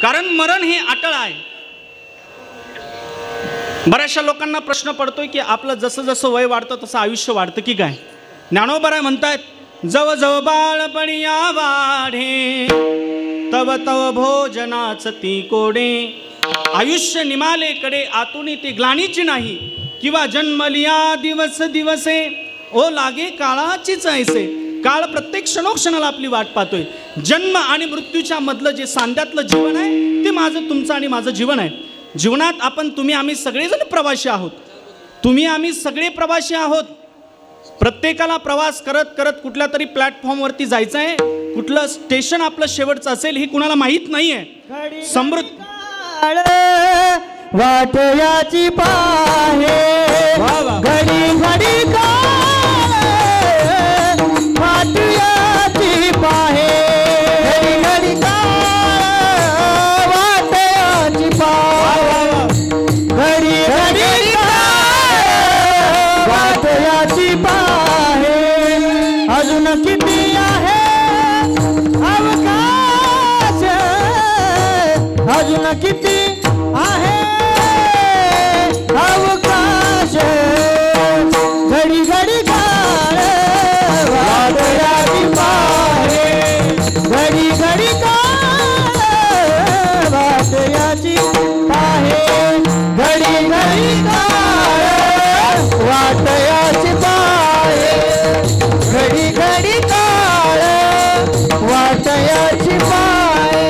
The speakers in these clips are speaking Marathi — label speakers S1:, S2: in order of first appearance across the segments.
S1: कारण मरण हे अटळ आहे. बऱ्याचशा लोकांना प्रश्न पडतोय की आपलं जसं जसं वय वाढतं तसं आयुष्य वाढतं की काय. ज्ञानोबा म्हणतायत, जव जव बाळपणिया वाढे तव तव भोजनाच ती कोडे. आयुष्य निमालेकडे आतुनी ती ग्लानीची नाही, किंवा जन्मलिया दिवस दिवसे ओ लागे काळाचीच ऐसे. काळ प्रत्येक क्षणोक्षणाला आपली वाट पाहतोय. जन्म आणि मृत्यूच्या मधलं जे सांध्यातलं जीवन आहे ते माझं तुमचं आणि माझं जीवन आहे. जीवनात आपण तुम्ही आम्ही सगळेजण प्रवासी आहोत. तुम्ही आम्ही सगळे प्रवासी आहोत. प्रत्येकाला प्रवास करत करत कुठल्या तरी प्लॅटफॉर्मवरती जायचं आहे. कुठलं स्टेशन आपलं शेवटचं असेल हे कुणाला माहीत नाही आहे. समृद्ध
S2: वाट याची पाहे घडी घडी वाट याची पाहे घडी घडी वाट याची पाहे घडी घडी वाट याची पाहे. अजून किती आहे अवकाश, अजून किती आहे अवकाश. घडी घडी काळ वाट याची पाहे घडी घडी काळ वाट याची पाहे घडी घडी काळ वाट याची पाहे घडी घडी काळ वाट याची पाहे.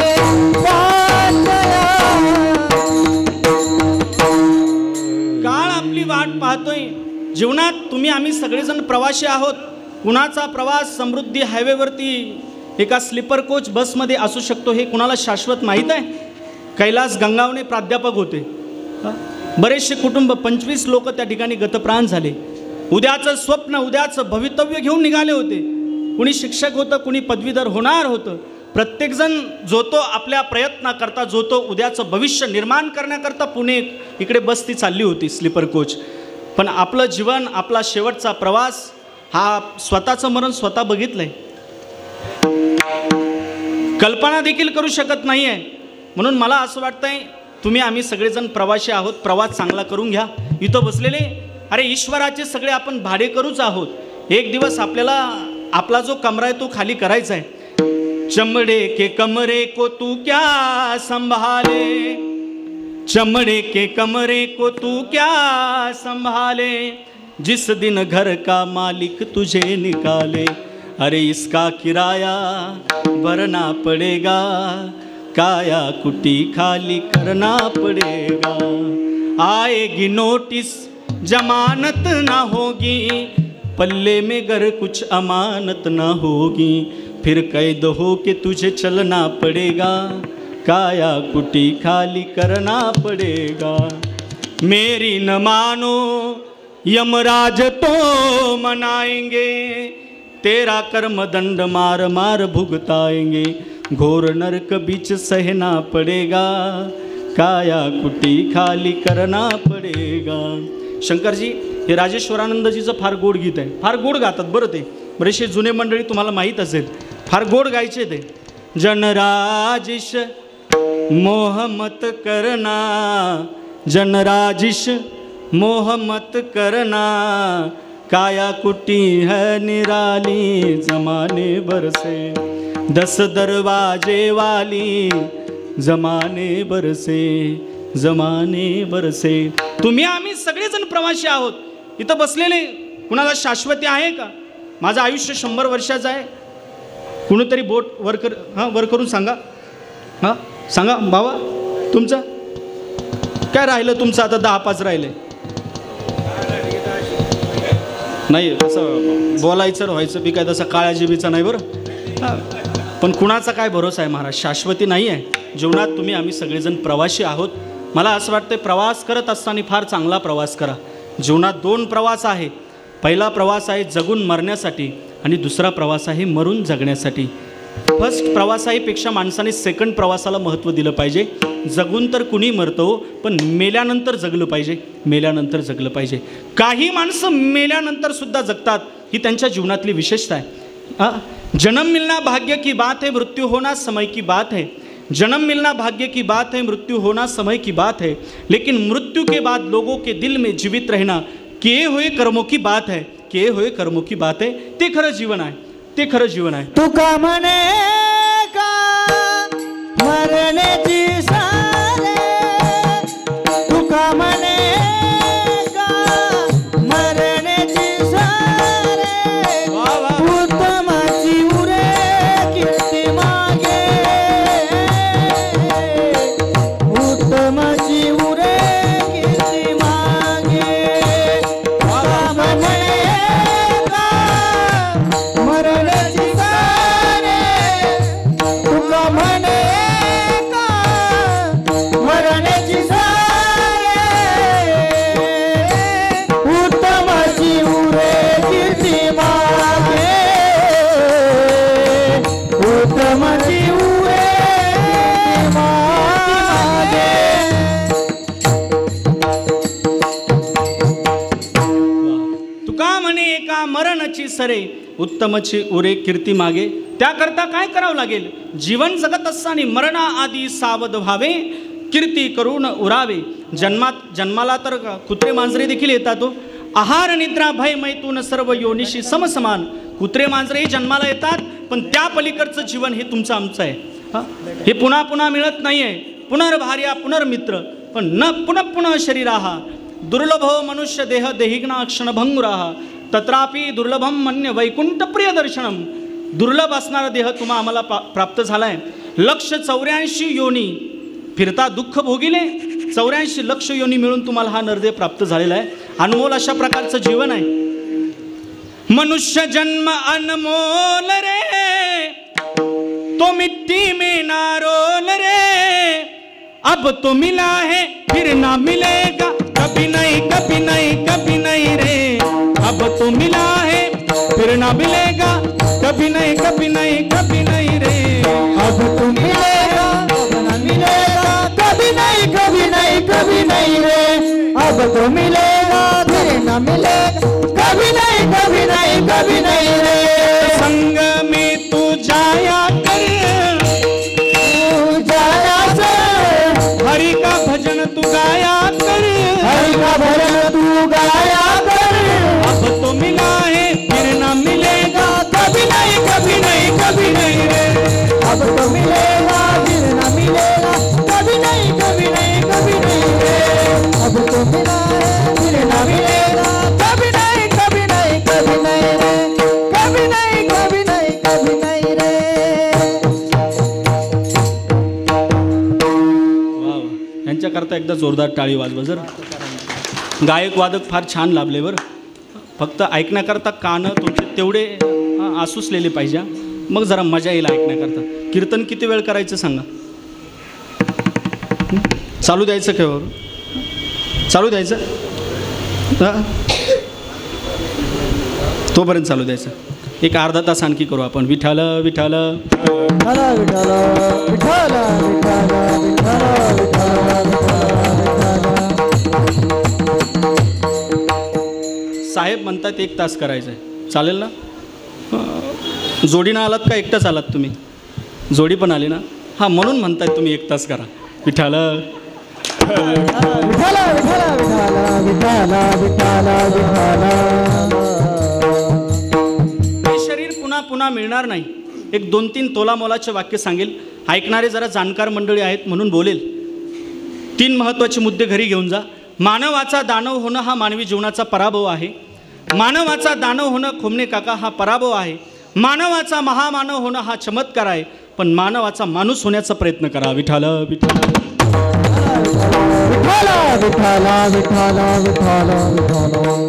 S1: काळ आपली वाट पाहतोय. जीवनात तुम्ही आम्ही सगळेजण प्रवासी आहोत. कुणाचा प्रवास समृद्धी हायवेवरती एका स्लीपर कोच बसमध्ये असू शकतो हे कुणाला शाश्वत माहीत आहे. कैलास गंगावणे प्राध्यापक होते. बरेचसे कुटुंब 25 लोक त्या ठिकाणी गतप्राण झाले. उद्याचं स्वप्न उद्याचं भवितव्य घेऊन निघाले होते. कुणी शिक्षक होतं, कुणी पदवीधर होणार होतं. प्रत्येकजण जो तो आपल्या प्रयत्नाकरता जो तो उद्याचं भविष्य निर्माण करण्याकरता पुणे इकडे बसती चालली होती स्लीपर कोच. पण आपलं जीवन आपला शेवटचा प्रवास हा स्वतःचं मरण स्वतः बघितलंय. कल्पना देखील करू शकत नाही आहे. म्हणून मला असं वाटतंय तुम्ही आम्ही सगळेजण प्रवासी आहोत. प्रवास चांगला करून घ्या. इथं बसलेले अरे ईश्वराचे सगळे आपण भाडेकरूच आहोत. एक दिवस आपल्याला आपला जो कमरा आहे तो खाली करायचा आहे. चमड़े के कमरे को तू क्या संभाले, चमड़े के कमरे को तू क्या संभाले, जिस दिन घर का मालिक तुझे निकाले, अरे इसका किराया भरना पड़ेगा, काया कुटी खाली करना पड़ेगा, आएगी नोटिस जमानत ना होगी, पल्ले में गर कुछ अमानत ना होगी, फिर कैद हो के तुझे चलना पड़ेगा, काया कुटी खाली करना पड़ेगा, मेरी न मानो यमराज तो मनाएंगे, तेरा कर्म दंड मार मार भुगताएंगे, घोर नरक बीच सहना पड़ेगा, काया कुटी खाली करना पड़ेगा. शंकरजी हे राजेश्वरानंदजीचं फार गोड गीत आहे. फार गोड गातात बरं ते. बरेचसे जुने मंडळी तुम्हाला माहीत असेल. फार गोड गायचे ते. जनराजिश मोह मत करना, जनराजिश मोह मत करना, काया कुटी है निराली जमाने भर से, 10 दरवाजे वाली जमाने भर से, जमाने भर से. तुम्ही आम्ही सगळेजण प्रवासी आहोत. इथं बसलेले कुणाला शाश्वती आहे का? माझं आयुष्य 100 वर्षाचं आहे. कुणीतरी बोट वर करून सांगा. हां सांगा बाबा तुमचं काय राहिलं? तुमचं आता 10-5 राहिले. नाही तसं बोलायचं व्हायचं बी काय तसं काळ्या जिबीचा नाही बरं. हां पण कुणाचा काय भरोसा आहे महाराज? शाश्वती नाही आहे जीवनात. तुम्ही आम्ही सगळेजण प्रवासी आहोत. मला असं वाटतं प्रवास करत असताना फार चांगला प्रवास करा. जीवनात 2 प्रवास आहे. पहिला प्रवास आहे जगून मरण्यासाठी आणि दुसरा प्रवास आहे मरून जगण्यासाठी. फर्स्ट प्रवासापेक्षा माणसाने सेकंड प्रवासाला महत्त्व दिलं पाहिजे. जगून तर कुणी मरतो पण मेल्यानंतर जगलं पाहिजे. मेल्यानंतर जगलं पाहिजे. काही माणसं मेल्यानंतर सुद्धा जगतात. ही त्यांच्या जीवनातली विशेषता आहे. जन्म मिलना भाग्य की बात है, मृत्यू होना समय की बात है. जन्म मिलना भाग्य की बात है, मृत्यु होना समय की बात है, लेकिन मृत्यु के बाद लोगों के दिल में जीवित रहना किए हुए कर्मों की बात है, किए हुए कर्मों की बात है. ते खरं जीवन आहे, ते खरं जीवन आहे.
S2: तुका म्हणे का मरण्याची सारे, तुका म्हणे का मरण्याची सारे, उत्तमाची उरे कीर्ती मागे, उत्तमाची उरे कीर्ती मागे. तुका म्हणे का मरण्याची सारे, तुका म्हणे का मरण्याची सारे, उत्तमाची उरे कीर्ती मागे, उत्तमाची उरे मागे.
S1: तुका म्हणे एका मरणची सरे, उत्तमची उरे कीर्ती मागे. त्याकरता काय करावं लागेल? जीवन जगत असताना मरणा आधी सावध व्हावे, कीर्ती करून उरावे. जन्माला तर कुत्रे मांजरे देखील येतात. आहार निद्रा भय मैथून सर्व योनिशी समसमान. कुत्रे मांजरे जन्माला येतात, पण त्या पलीकडचं जीवन हे तुमचं आमचं आहे. हे पुन्हा पुन्हा मिळत नाही आहे. पुनर्भार्या पुनर्मित्र, पण न पुनः पुनः शरीराहा. दुर्लभो मनुष्य देह देहिग्ना क्षणभंगुराहा. तत्रापि दुर्लभम मन्य वैकुंठ प्रिय दर्शनम. दुर्लभ असणारा देह तुम्हा आम्हाला प्राप्त झाला आहे. 184 योनी फिरता दुःख भोगिले, 84 लक्ष योनी मिळून तुम्हाला हा नरदेह प्राप्त झालेला आहे. अनमोल अशा प्रकारचं जीवन आहे. मनुष्य जन्म अनमोल रे, तो मिट्टी में ना रोल रे. अब तो मिला है फिर ना मिलेगा, कभी नहीं कभी नहीं कभी नहीं रे. अब तो मिला है फिर ना मिलेगा, कभी नहीं कभी नहीं कभी नहीं रे.
S2: अब तो मिलेगा अब न मिलेगा, कभी नहीं कभी नहीं कभी नहीं रे. अब तो मिलेगा फिर न मिलेगा, कभी नहीं कभी नहीं कभी नहीं रे.
S1: संग में तू जाया कर,
S2: तू जाया कर,
S1: हरि का भजन तू गाया कर.
S2: हरि का भजन तू गाया कर.
S1: अब तो मिला है फिर ना मिलेगा,
S2: कभी नहीं कभी नहीं कभी नहीं रे. अब तो मिलेगा फिर न मिलेगा, कभी नहीं कभी नहीं कभी नहीं रे. अब तो मिला है फिर न मिलेगा, कभी नहीं कभी नहीं कभी नहीं रे. कभी नहीं कभी नहीं कभी नहीं रे.
S1: वा वा. यांच्याकरता एकदा जोरदार टाळी वाजवा जर. गायक वादक फार छान लाभले बरं. फक्त ऐकण्याकरता कानं तुमचे तेवढे आसुसलेले पाहिजे. मग जरा मजा येईल ऐकण्याकरता. कीर्तन किती वेळ करायचं सांगा. चालू द्यायचं केव्हा? चालू द्यायचं तोपर्यंत चालू द्यायचं. एक अर्धा तास आणखी करू आपण. विठाल विठाल
S2: विठ्ठल विठ्ठल विठ्ठल विठ्ठल
S1: साहेब म्हणतात 1 तास करायचं आहे. चालेल ना? जोडीनं आलात का एकटाच आलात तुम्ही? जोडी पण आली ना? हां, म्हणून म्हणतायत तुम्ही 1 तास करा. विठाल
S2: विठ्ठल विठ्ठल विठ्ठल विठ्ठल विठ्ठल.
S1: हे शरीर पुन्हा पुन्हा मिळणार नाही. एक 2-3 तोला मोलाचे वाक्य सांगेल. ऐकणारे जरा जाणकार मंडळी आहेत म्हणून बोलेल. 3 महत्त्वाचे मुद्दे घरी घेऊन जा. मानवाचा दानव होणं हा मानवी जीवनाचा पराभव आहे. मानवाचा दानव होणं खोमणे काका हा पराभव आहे. मानवाचा महामानव होणं हा चमत्कार आहे. पण मानवाचा माणूस होण्याचा प्रयत्न करा. विठाल विठाल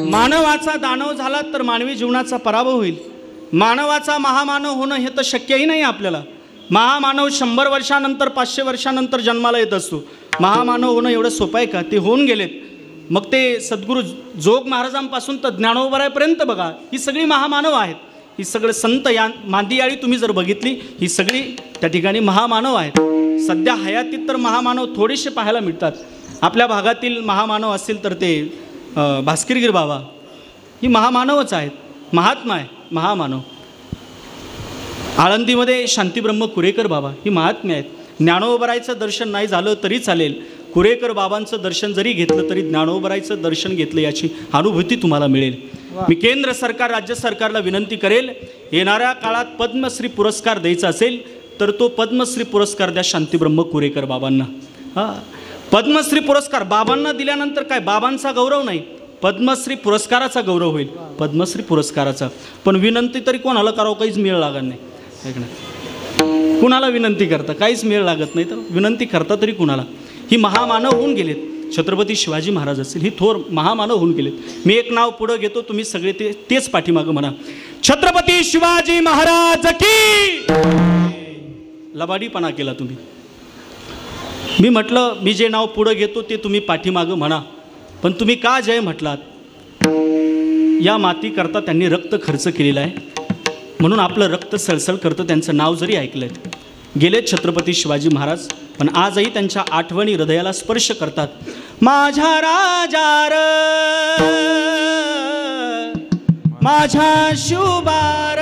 S1: मानवाचा दानव झाला तर मानवी जीवनाचा पराभव होईल. मानवाचा महामानव होणं हे तर शक्यही नाही आपल्याला. महामानव 100 वर्षानंतर 500 वर्षानंतर जन्माला येत असतो. महामानव होणं एवढं सोपं आहे का? ते होऊन गेलेत. मग ते सद्गुरू जोग महाराजांपासून तर ज्ञानोबरायपर्यंत बघा, ही सगळी महामानव आहेत. ही सगळे संत या मांदियाळी तुम्ही जर बघितली, ही सगळी त्या ठिकाणी महामानव आहेत. सध्या हयातीत तर महामानव थोडेसे पाहायला मिळतात. आपल्या भागातील महामानव असतील तर ते भास्करगिरी बाबा, ही महामानवच आहेत. महात्मा आहे महामानव. आळंदीमध्ये शांतीब्रह्म कुरेकर बाबा, ही महात्मे आहेत. ज्ञानोबरायचं दर्शन नाही झालं तरी चालेल, कुरेकर बाबांचं दर्शन जरी घेतलं तरी ज्ञानोबरायचं दर्शन घेतलं याची अनुभूती तुम्हाला मिळेल. मी केंद्र सरकार राज्य सरकारला विनंती करेल, येणाऱ्या काळात पद्मश्री पुरस्कार द्यायचा असेल तर तो पद्मश्री पुरस्कार द्या शांतीब्रह्म कुरेकर बाबांना. हां, पद्मश्री पुरस्कार बाबांना दिल्यानंतर काय बाबांचा गौरव नाही, पद्मश्री पुरस्काराचा गौरव होईल, पद्मश्री पुरस्काराचा. पण विनंती तरी कोणाला करावं, काहीच मेळ लागत नाही. ऐक ना, कुणाला विनंती करता, काहीच मेळ लागत नाही, तर विनंती करता तरी कुणाला. ही महामानव होऊन गेलेत, छत्रपती शिवाजी महाराज असतील, ही थोर महामानव होऊन गेलेत. मी एक नाव पुढं घेतो, तुम्ही सगळे तेच पाठीमागं म्हणा, छत्रपती शिवाजी महाराज की. लबाडीपणा केला तुम्ही. मी म्हटलं मी जे नाव पुढं घेतो ते तुम्ही पाठीमागं म्हणा, पण तुम्ही का जय म्हटलात? या मातीकरता त्यांनी रक्त खर्च केलेला आहे, म्हणून आपलं रक्त सळसळ करतं त्यांचं नाव जरी ऐकलं. गेलेत छत्रपती शिवाजी महाराज, पण आजही त्यांच्या आठवणी हृदयाला स्पर्श करतात. माझ्या राजार माझ्या शुभार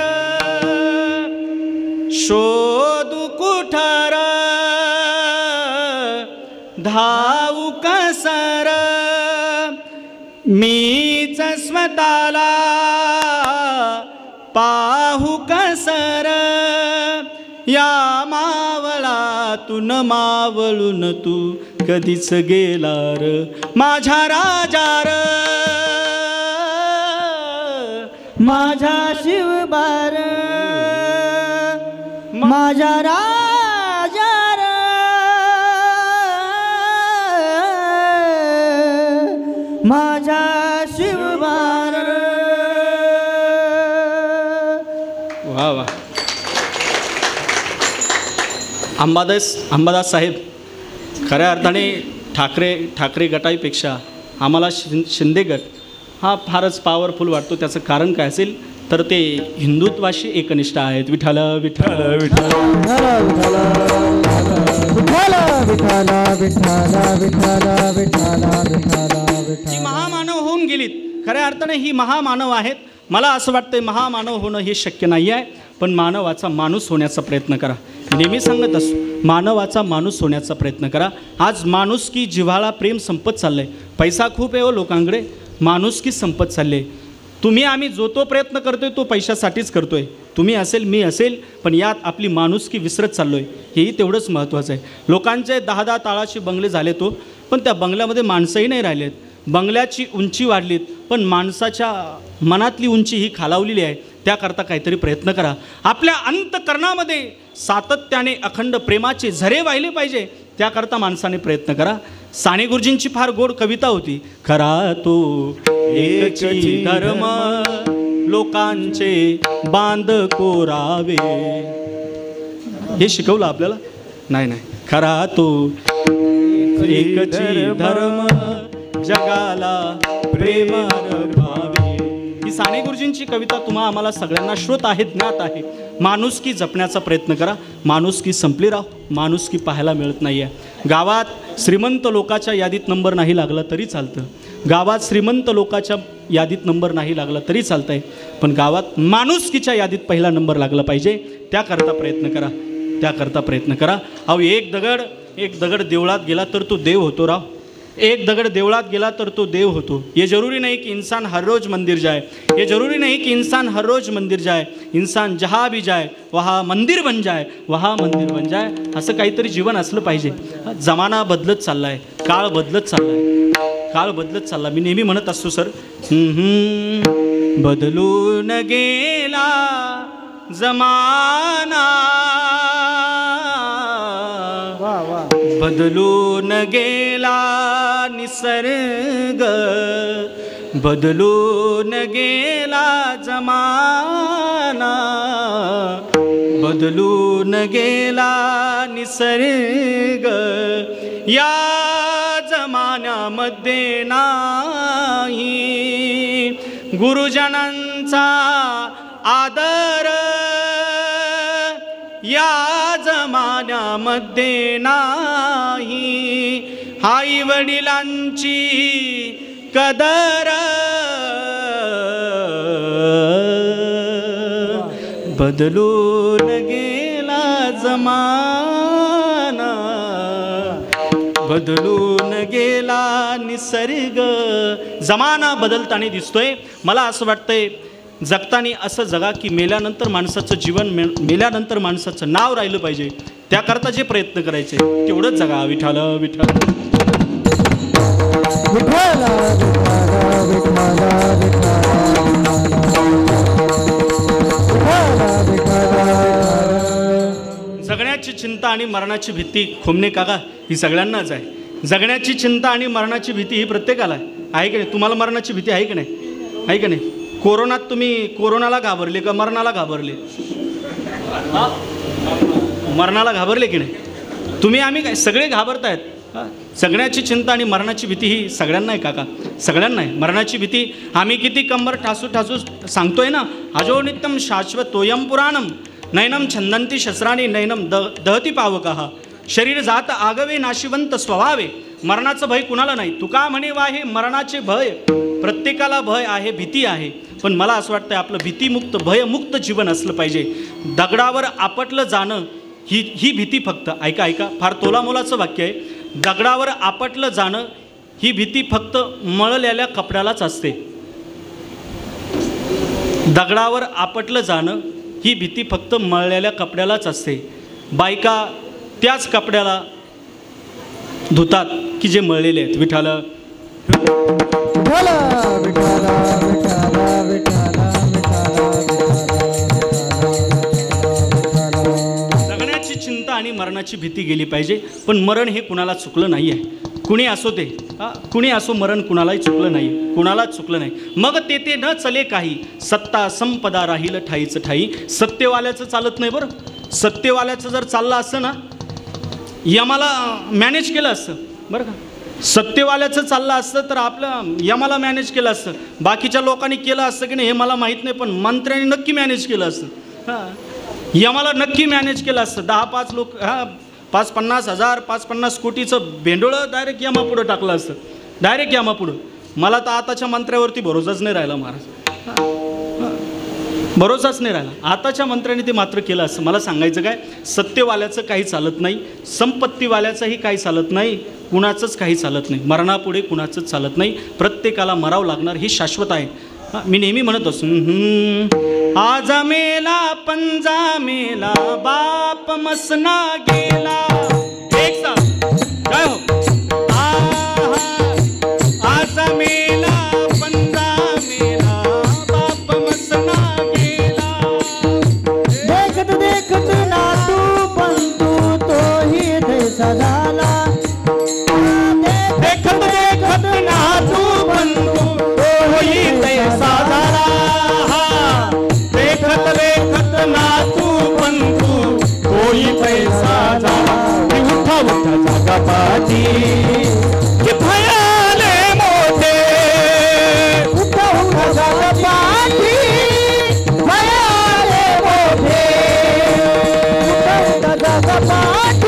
S1: शोधू कुठार धावू कसर मीच स्वतःला पाहू कसर या मावळातून मावळून तू कधीच गेलार माझ्या राजार
S2: माझा शिवबार माझा राजार माझा शिवबार.
S1: वा वा. अंबादास साहेब, खऱ्या अर्थाने ठाकरे गटापेक्षा आम्हाला शिंदे गट हा फारच पॉवरफुल वाटतो. त्याचं कारण काय असेल तर ते हिंदुत्वाशी एकनिष्ठ आहेत. विठ्ठल विठ्ठल विठ्ठल ही महामानव होऊन गेलीत. खऱ्या अर्थाने ही महामानव आहेत. मला असं वाटतं महामानव होणं हे शक्य नाही आहे, पण मानवाचा माणूस होण्याचा प्रयत्न करा. नेहमी सांगत असतो, मानवाचा माणूस होण्याचा प्रयत्न करा. आज माणुसकी जिव्हाळा प्रेम संपत चाललं आहे. पैसा खूप आहे हो लोकांकडे, माणुसकी संपत चालली आहे. तुम्ही आम्ही जो तो प्रयत्न करतोय तो पैशासाठीच करतोय. तुम्ही असेल मी असेल, पण यात आपली माणुसकी विसरत चाललो आहे, हेही तेवढंच महत्त्वाचं आहे. लोकांचे 10-10 ताळाचे बंगले झाले तो, पण त्या बंगल्यामध्ये माणसंही नाही राहिलेत. बंगल्याची उंची वाढलीत, पण माणसाच्या मनातली उंची ही खालावलेली आहे. त्याकरता काहीतरी प्रयत्न करा. आपल्या अंतकरणामध्ये सातत्याने अखंड प्रेमाचे झरे वाहिले पाहिजे, त्याकरता माणसाने प्रयत्न करा. साने गुरुजींची फार गोड कविता होती, खरा तो एकची धर्म लोकांचे बांध कोरावे. हे शिकवलं आपल्याला? नाही, खरा तो एकची धर्म जगाला प्रेम भावे. ही साने गुरुजींची कविता तुम्हा आम्हाला सगळ्यांना श्रोत आहे, ज्ञात आहे. माणुसकी जपण्याचा प्रयत्न करा. माणुसकी संपली राव, माणुसकी पाहायला मिळत नाही आहे. गावात श्रीमंत लोकाच्या यादीत नंबर नाही लागला तरी चालतं, गावात श्रीमंत लोकाच्या यादीत नंबर नाही लागला तरी चालतं आहे, पण गावात माणुसकीच्या यादीत पहिला नंबर लागला पाहिजे. त्याकरता प्रयत्न करा. अहो एक दगड देवळात गेला तर तो देव होतो राव. एक दगड देवळात गेला तर तो देव होतो. ये जरूरी नहीं कि इंसान हर रोज़ मंदिर जाए, ये जरूरी नहीं कि इंसान हर रोज़ मंदिर जाए. इंसान जहाँ भी जाए वहाँ मंदिर बन जाए, वहाँ मंदिर बन जाए. असं काहीतरी जीवन असलं पाहिजे. जमाना बदलत चालला आहे, काळ बदलत चालला. मी नेहमी म्हणत असतो सर, बदलून गेला जमाना, बदलून गेला निसर्ग, बदलून गेला जमाना, बदलून गेला निसर्ग. या जमान्यामध्ये नाही गुरुजनांचा आदर, या जमान्यामध्ये नाही आई वडिलांची कदर. बदलून गेला जमाना. बदलून गेला निसर्ग. जमाना बदलताना दिसतोय. मला असं वाटतंय जगताना असं जगा की मेल्यानंतर माणसाचं जीवन मेल्यानंतर माणसाचं नाव राहिलं पाहिजे. त्याकरता जे प्रयत्न करायचे तेवढंच जगा. विठ्ठल विठ्ठल जगण्याची चिंता आणि मरणाची भीती खोमणे काका ही सगळ्यांनाच आहे. जगण्याची चिंता आणि मरणाची भीती ही प्रत्येकाला आहे की नाही? तुम्हाला मरणाची भीती आहे की नाही? आहे की नाही? कोरोनात तुम्ही कोरोनाला घाबरले का मरणाला घाबरले? मरणाला घाबरले की नाही? तुम्ही आम्ही काय सगळे घाबरतायत. जगण्याची चिंता आणि मरणाची भीती ही सगळ्यांना आहे काका, सगळ्यांना आहे. मरणाची भीती आम्ही किती कंबर ठासू ठासू सांगतोय ना. अजो नित्यम शाश्वतोयम पुराणम नैनम छंदंती शस्त्राणी नैनम दहती पावकः. शरीर जात आगवे नाशिवंत स्वभावे. मरणाचं भय कुणाला नाही. तुका म्हणे वाहे मरणाचे भय. प्रत्येकाला भय आहे, भीती आहे. पण मला असं वाटतं आपलं भीतीमुक्त भयमुक्त जीवन असलं पाहिजे. दगडावर आपटलं जाणं ही भीती फक्त ऐका ऐका फार तोलामोलाचं वाक्य आहे. दगडावर आपटलं जाणं ही भीती फक्त मळलेल्या कपड्यालाच असते. दगडावर आपटलं जाणं ही भीती फक्त मळलेल्या कपड्यालाच असते. बायका त्याच कपड्याला धुतात की जे मळलेले आहेत. विठ्ठल जगण्याची चिंता आणि मरणाची भीती गेली पाहिजे. पण मरण हे कुणाला चुकलं नाही आहे. कुणी असो ते कुणी असो मरण कुणालाही चुकलं नाही, कुणालाच चुकलं नाही. मग ते न चले काही सत्ता संपदा राहील ठाईचं ठाई. सत्यवाल्याचं चालत नाही बरं. सत्यवाल्याचं जर चाललं असतं ना यमाला मॅनेज केलं असतं बरं का. सत्यवाल्याचं चाललं असतं तर आपलं यमाला मॅनेज केलं असतं. बाकीच्या लोकांनी केलं असतं की नाही हे मला माहीत नाही, पण मंत्र्यांनी नक्की मॅनेज केलं असतं. यमाला नक्की मॅनेज केलं असतं. 10-5 लोक 5-50,000 5-50 कोटीचं भेंडोळं डायरेक्ट यमापुढं टाकलं असतं. डायरेक्ट यमापुढं. मला तर आताच्या मंत्र्यावरती भरोसाच नाही राहिला महाराज. भरोसाच नाही राहिला. आताच्या मंत्र्यांनी ते मात्र केलं असतं. मला सांगायचं काय, सत्यवाल्याचं काही चालत नाही, संपत्तीवाल्याचंही काही चालत नाही, कुणाचंच काही चालत नाही. मरणापुढे कुणाचंच चालत नाही. प्रत्येकाला मरावं लागणार हे शाश्वत आहे. मी नेहमी म्हणत असतो आज मेला पंजा मेला बाप मसना गेला. एक साथ काय हो. आज मेला पंजा मेला बाप मसना गेला.
S2: देखत देखत नातू पंतू तोही तैसा झाला.
S1: देखत देखत नातू पंतू तोही तैसा झाला. देखत देखत नातू पंतू तोही तैसा झाला. उठा उठा जागा पाठी कि भयाले मोठे.
S2: उठा उठा जागा पाठी भयाले मोठे. उठा उठा जागा पाठी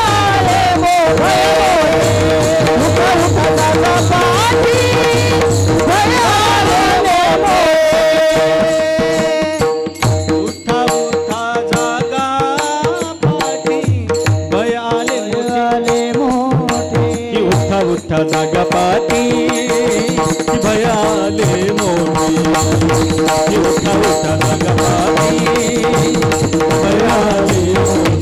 S2: भयाले मोठे. उठा उठा जागा पाठी भयाले मोठे.
S1: उठा उठा जागा पाठी भयाले मोठे. उठा उठा जागा पाठी भयाले मोठे. उठा उठा जागा पाठी भयाले मोठे.